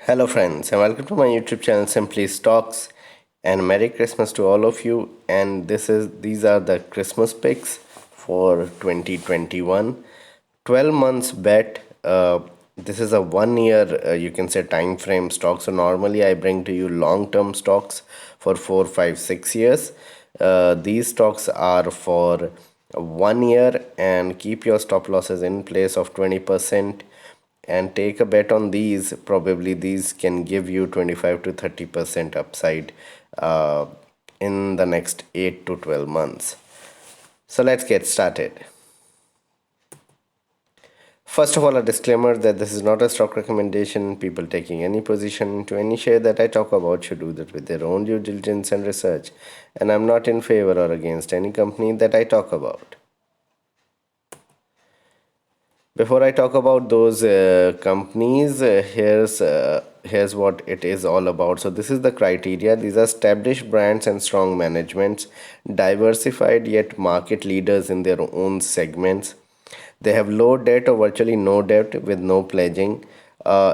Hello, friends, and welcome to my YouTube channel Simply Stocks. And Merry Christmas to all of you. And these are the Christmas picks for 2021. 12 months bet. This is a 1 year, you can say, time frame stock. So normally I bring to you long term stocks for 4, 5, 6 years. These stocks are for 1 year, and keep your stop losses in place of 20% and take a bet on these. Probably these can give you 25 to 30% upside uh, in the next 8 to 12 months. So let's get started. First of all, a disclaimer that this is not a stock recommendation. People taking any position into any share that I talk about should do that with their own due diligence and research, and I'm not in favor or against any company that I talk about. Before I talk about those companies, here's what it is all about. So this is the criteria. These are established brands and strong managements, diversified yet market leaders in their own segments. They have low debt or virtually no debt with no pledging,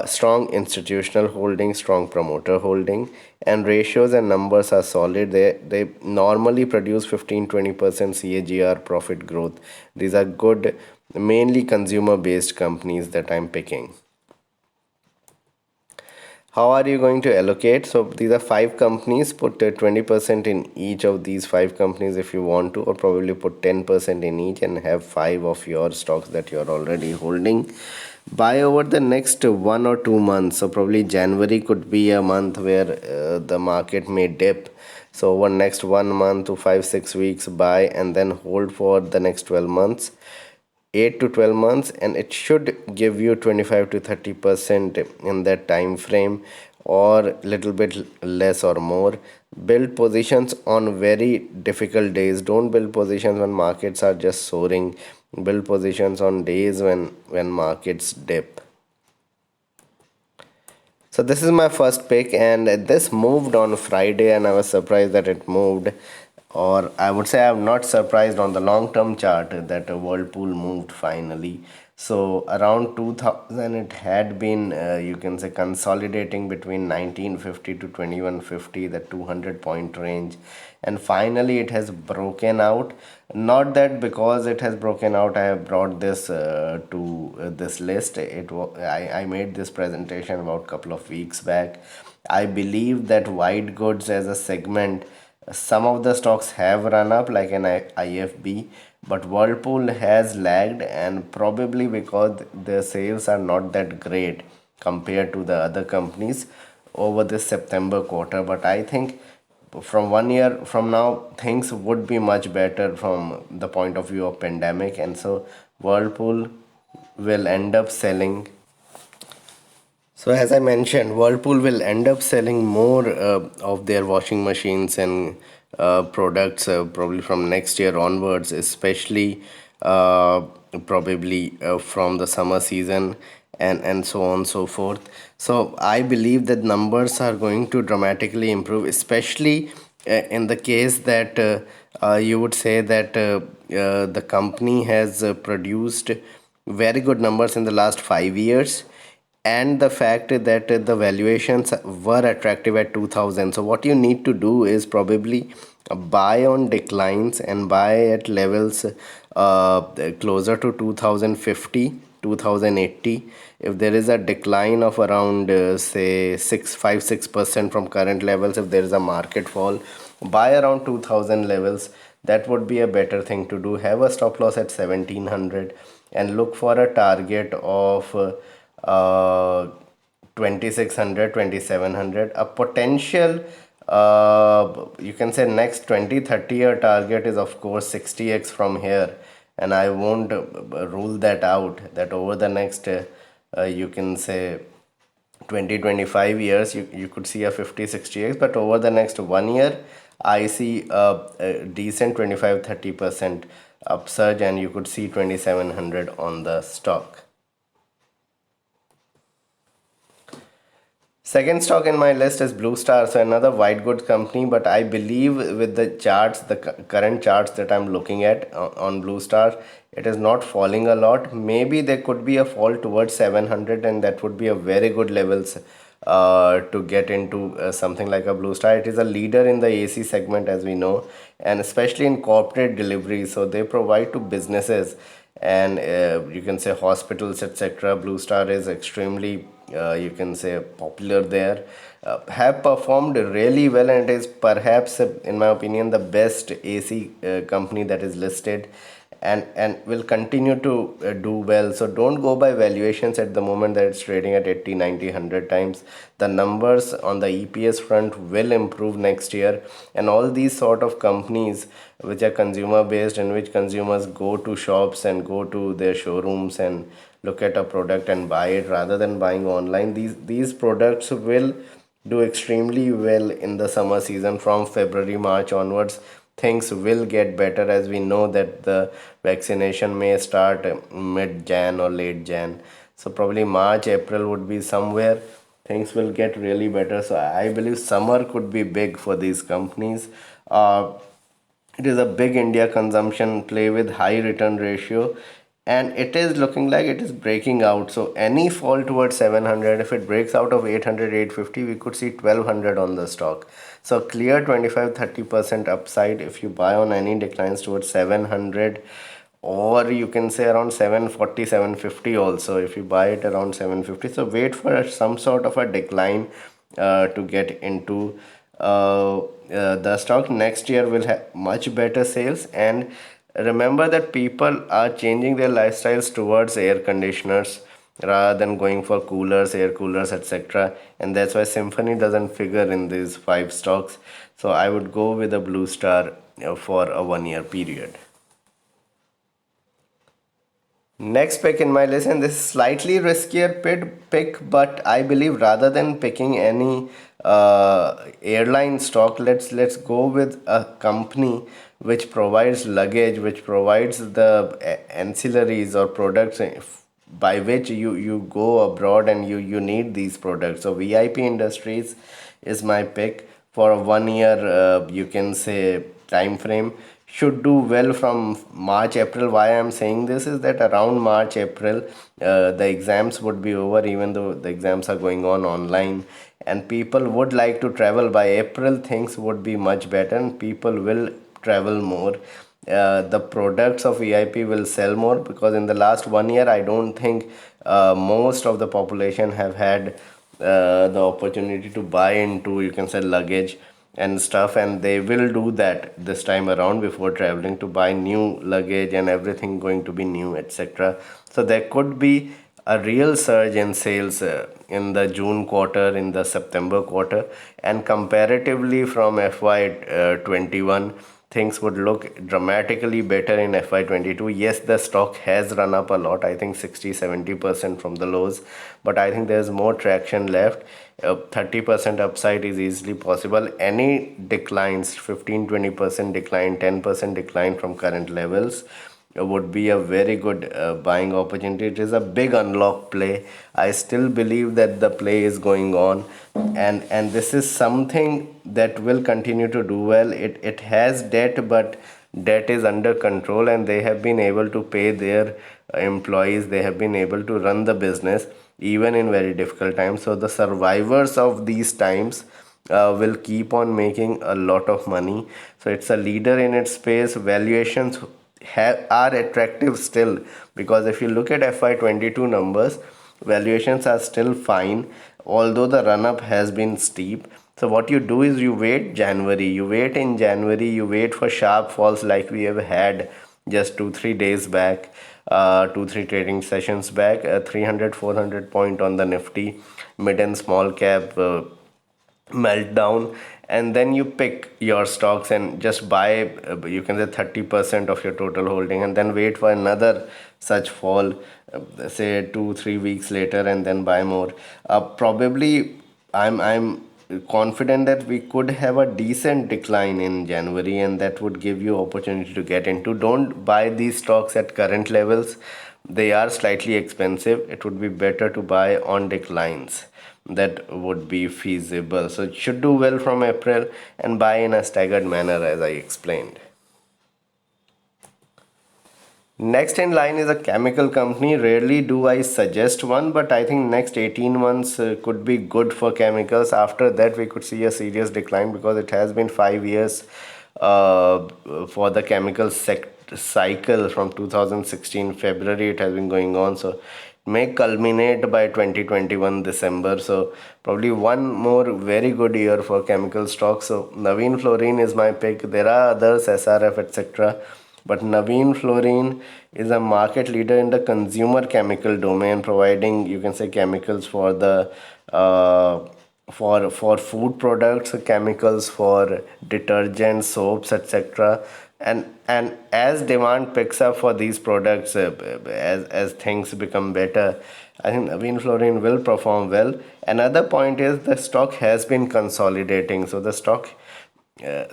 strong institutional holding, strong promoter holding, and ratios and numbers are solid. They normally produce 15-20% CAGR profit growth. These are good, mainly consumer based companies that I'm picking. How are you going to allocate? So these are five companies. Put 20% in each of these five companies if you want to, or probably put 10% in each and have five of your stocks that you're already holding. Buy over the next 1 or 2 months. So probably January could be a month where the market may dip. So over next 1 month to 5 6 weeks, buy and then hold for the next 12 months. 8 to 12 months, and it should give you 25 to 30% in that time frame, or little bit less or more. Build positions on very difficult days. Don't build positions when markets are just soaring. Build positions on days when markets dip. So this is my first pick, and this moved on Friday, and I was surprised that it moved. Or I would say I'm not surprised on the long-term chart that Whirlpool moved finally. So around 2000, it had been, you can say, consolidating between 1950 to 2150, the 200 point range, and finally it has broken out. Not that because it has broken out I have brought this to this list. I made this presentation about a couple of weeks back. I believe that white goods as a segment, some of the stocks have run up like an IFB, but Whirlpool has lagged, and probably because their sales are not that great compared to the other companies over this September quarter. But I think from 1 year from now things would be much better from the point of view of pandemic, and so Whirlpool will end up selling. So as I mentioned, Whirlpool will end up selling more of their washing machines and products probably from next year onwards, especially uh, probably from the summer season, and so on and so forth. So I believe that numbers are going to dramatically improve, especially in the case that you would say that the company has produced very good numbers in the last 5 years, and the fact that the valuations were attractive at 2000. So what you need to do is probably buy on declines and buy at levels closer to 2050, 2080. If there is a decline of around say 6 5 6% from current levels, if there is a market fall, buy around 2000 levels. That would be a better thing to do. Have a stop loss at 1700 and look for a target of uh, 2600, a potential, you can say, next 20 30 year target is of course 60x from here, and I won't rule that out, that over the next you can say 20 25 years you could see a 50 60x, but over the next 1 year I see a decent 25 30% upsurge, and you could see 2700 on the stock. Second stock in my list is Blue Star, so another white goods company. But I believe with the charts, the current charts that I'm looking at on Blue Star, it is not falling a lot. Maybe there could be a fall towards 700, and that would be a very good levels to get into something like a Blue Star. It is a leader in the AC segment, as we know, and especially in corporate delivery. So they provide to businesses and you can say hospitals, etc. Blue Star is extremely you can say popular there, have performed really well, and it is perhaps in my opinion the best AC company that is listed, and will continue to do well. So don't go by valuations at the moment that it's trading at 80, 90, 100 times. The numbers on the EPS front will improve next year, and all these sort of companies which are consumer based, in which consumers go to shops and go to their showrooms and look at a product and buy it rather than buying online, these products will do extremely well in the summer season. From February, March onwards, things will get better, as we know that the vaccination may start mid Jan or late Jan. So probably March, April would be somewhere things will get really better. So I believe summer could be big for these companies. It is a big India consumption play with high return ratio, and it is looking like it is breaking out. So any fall towards 700, if it breaks out of 800, 850, we could see 1200 on the stock. So clear 25-30% upside if you buy on any declines towards 700, or you can say around 740, 750 also if you buy it around 750. So wait for some sort of a decline to get into the stock. Next year will have much better sales, and remember that people are changing their lifestyles towards air conditioners rather than going for coolers, air coolers, etc. And that's why Symphony doesn't figure in these five stocks. So I would go with a Blue Star for a 1 year period. Next pick in my list, and this is slightly riskier pick, but I believe rather than picking any airline stock, let's go with a company which provides luggage, which provides the ancillaries or products by which you go abroad and you need these products. So VIP Industries is my pick for a 1 year you can say time frame. Should do well from March, April. Why I'm saying this is that around March, April, the exams would be over, even though the exams are going on online, and people would like to travel. By April, things would be much better, and people will travel more. The products of VIP will sell more, because in the last 1 year, I don't think most of the population have had the opportunity to buy into, you can say, luggage and stuff, and they will do that this time around before traveling to buy new luggage, and everything going to be new, etc. So there could be a real surge in sales in the June quarter, in the September quarter, and comparatively from FY21, things would look dramatically better in FY22. Yes, the stock has run up a lot, I think 60-70% from the lows, but I think there's more traction left. 30% upside is easily possible. Any declines, 15-20% decline, 10% decline from current levels would be a very good buying opportunity. It is a big unlock play. I still believe that the play is going on, and this is something that will continue to do well. It has debt, but debt is under control, and they have been able to pay their employees. They have been able to run the business even in very difficult times. So the survivors of these times will keep on making a lot of money. So it's a leader in its space. Valuations are attractive still, because if you look at FY22 numbers, valuations are still fine, although the run up has been steep. So what you do is you wait January, you wait in January, you wait for sharp falls like we have had just 2-3 days back, 2-3 trading sessions back, 300-400 point on the Nifty, mid and small cap meltdown, and then you pick your stocks and just buy you can say 30% of your total holding, and then wait for another such fall, say 2-3 weeks later, and then buy more. Probably I'm confident that we could have a decent decline in January, and that would give you opportunity to get into. Don't buy these stocks at current levels, they are slightly expensive. It would be better to buy on declines. that would be feasible. So it should do well from April and buy in a staggered manner as I explained. Next in line is a chemical company. Rarely do I suggest one, but I think next 18 months could be good for chemicals. After that, we could see a serious decline because it has been 5 years for the chemical cycle from 2016 February. It has been going on, so it may culminate by 2021 December. So probably one more very good year for chemical stocks. So Navin Fluorine is my pick. There are others, SRF, etc. But Navin Fluorine is a market leader in the consumer chemical domain, providing, you can say, chemicals for the for food products, chemicals for detergents, soaps, etc. And as demand picks up for these products, as things become better, I think Navin Fluorine will perform well. Another point is the stock has been consolidating, so the stock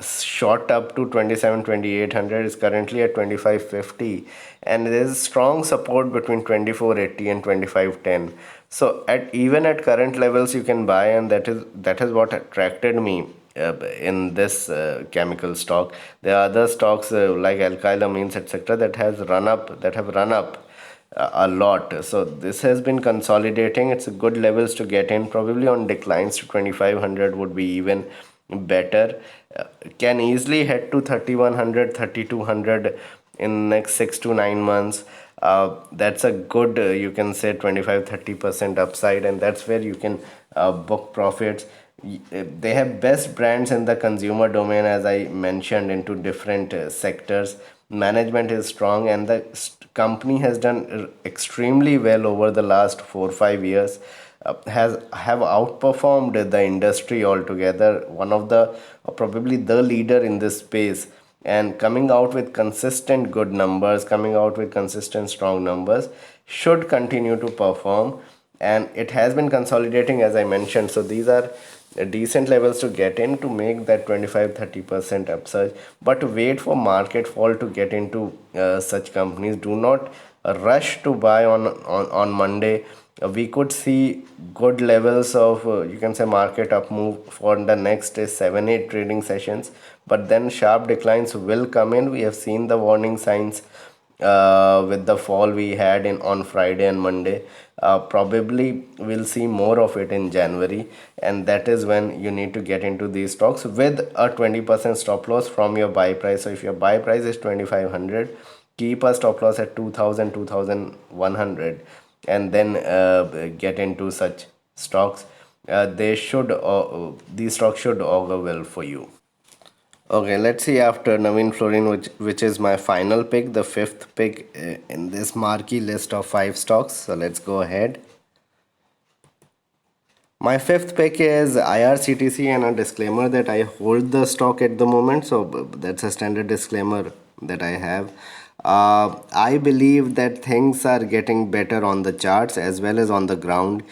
shot up to 27,2800, is currently at 2550, and there is strong support between 2480 and 2510. So at even at current levels you can buy, and that is what attracted me in this chemical stock. There are other stocks like alkylamines, etc., that have run up a lot. So this has been consolidating. It's a good levels to get in. Probably on declines to 2500 would be even better. Can easily head to 3100, 3200 in next 6 to 9 months. That's a good, you can say, 25-30% upside, and that's where you can book profits. They have best brands in the consumer domain, as I mentioned, into different sectors. Management is strong, and the company has done extremely well over the last 4 5 years. Has have outperformed the industry altogether. One of the probably the leader in this space, and coming out with consistent good numbers, coming out with consistent strong numbers, should continue to perform. And it has been consolidating, as I mentioned. So these are decent levels to get in to make that 25-30% upsurge. But wait for market fall to get into such companies. Do not rush to buy on Monday. We could see good levels of, you can say, market up move for the next 7-8 trading sessions, but then sharp declines will come in. We have seen the warning signs with the fall we had in on Friday and Monday. Probably we'll see more of it in January, and that is when you need to get into these stocks with a 20% stop loss from your buy price. So if your buy price is 2500, keep a stop loss at 2000, 2100, and then get into such stocks. These stocks should augur well for you. Okay, let's see after Navin Fluorine, which is my final pick, the fifth pick in this marquee list of 5 stocks. So let's go ahead. My fifth pick is IRCTC, and a disclaimer that I hold the stock at the moment. So that's a standard disclaimer that I have. I believe that things are getting better on the charts as well as on the ground.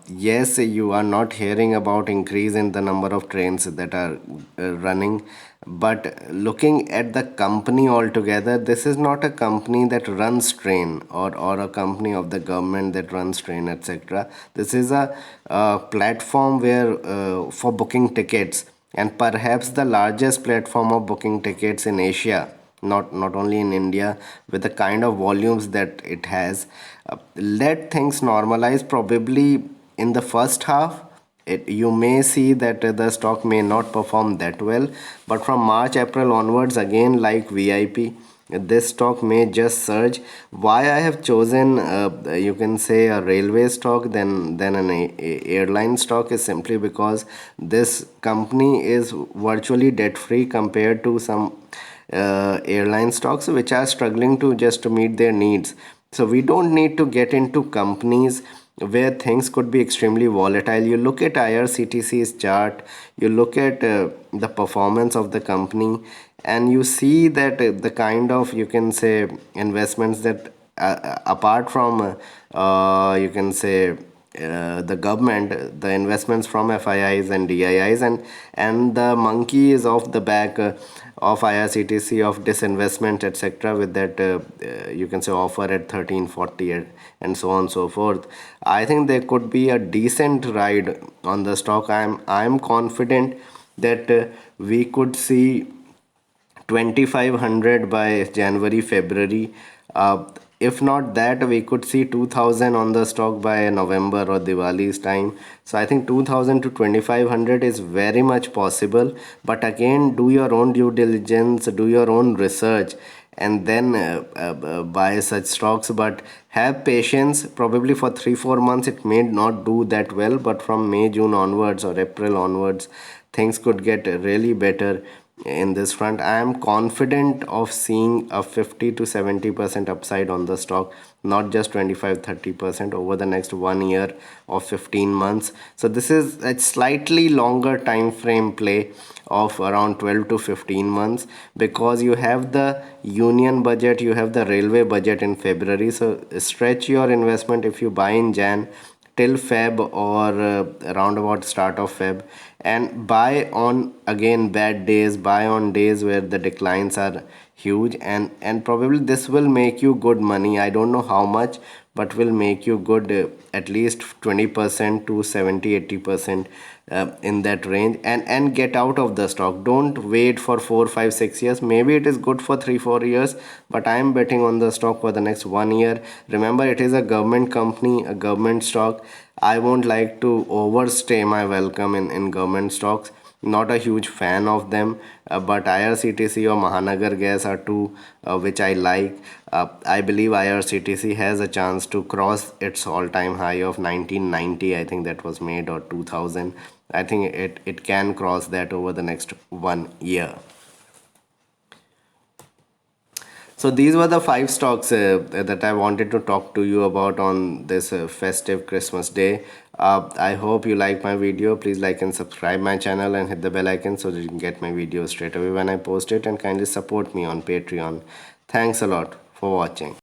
Yes, you are not hearing about increase in the number of trains that are running, but looking at the company altogether, this is not a company that runs train, or a company of the government that runs train, etc. This is a platform where for booking tickets, and perhaps the largest platform of booking tickets in Asia, not only in India, with the kind of volumes that it has. Let things normalize. Probably in the first half, you may see that the stock may not perform that well, but from March April onwards, again like VIP, this stock may just surge. Why I have chosen you can say a railway stock than an airline stock is simply because this company is virtually debt free compared to some airline stocks which are struggling to just to meet their needs. So we don't need to get into companies where things could be extremely volatile. You look at IRCTC's chart, you look at the performance of the company, and you see that the kind of, you can say, investments that apart from you can say the government, the investments from FIIs and DIIs, and the monkey is off the back of IRCTC of disinvestment, etc., with that you can say offer at 1340 and so on and so forth. I think there could be a decent ride on the stock. I'm confident that we could see 2500 by January, February. If not that, we could see 2000 on the stock by November or Diwali's time. So I think 2000 to 2500 is very much possible. But again, do your own due diligence, do your own research, and then buy such stocks. But have patience. Probably for 3 4 months it may not do that well, but from May, June onwards or April onwards, things could get really better in this front. I am confident of seeing a 50 to 70% upside on the stock, not just 25 30% over the next 1 year or 15 months. So this is a slightly longer time frame play of around 12 to 15 months, because you have the union budget, you have the railway budget in February. So stretch your investment if you buy in Jan till Feb or around about start of Feb, and buy on again bad days, buy on days where the declines are huge, and probably this will make you good money. I don't know how much, but will make you good at least 20% to 70 80% in that range, and get out of the stock. Don't wait for 4 5 6 years. Maybe it is good for 3 4 years, but I am betting on the stock for the next 1 year. Remember, it is a government company, a government stock. I won't like to overstay my welcome in government stocks. Not a huge fan of them, but IRCTC or Mahanagar Gas are two which I like. I believe IRCTC has a chance to cross its all-time high of 1990. I think that was made, or 2000. I think it can cross that over the next 1 year. So these were the five stocks that I wanted to talk to you about on this festive Christmas day. I hope you like my video. Please like and subscribe my channel and hit the bell icon so that you can get my videos straight away when I post it, and kindly support me on Patreon. Thanks a lot for watching.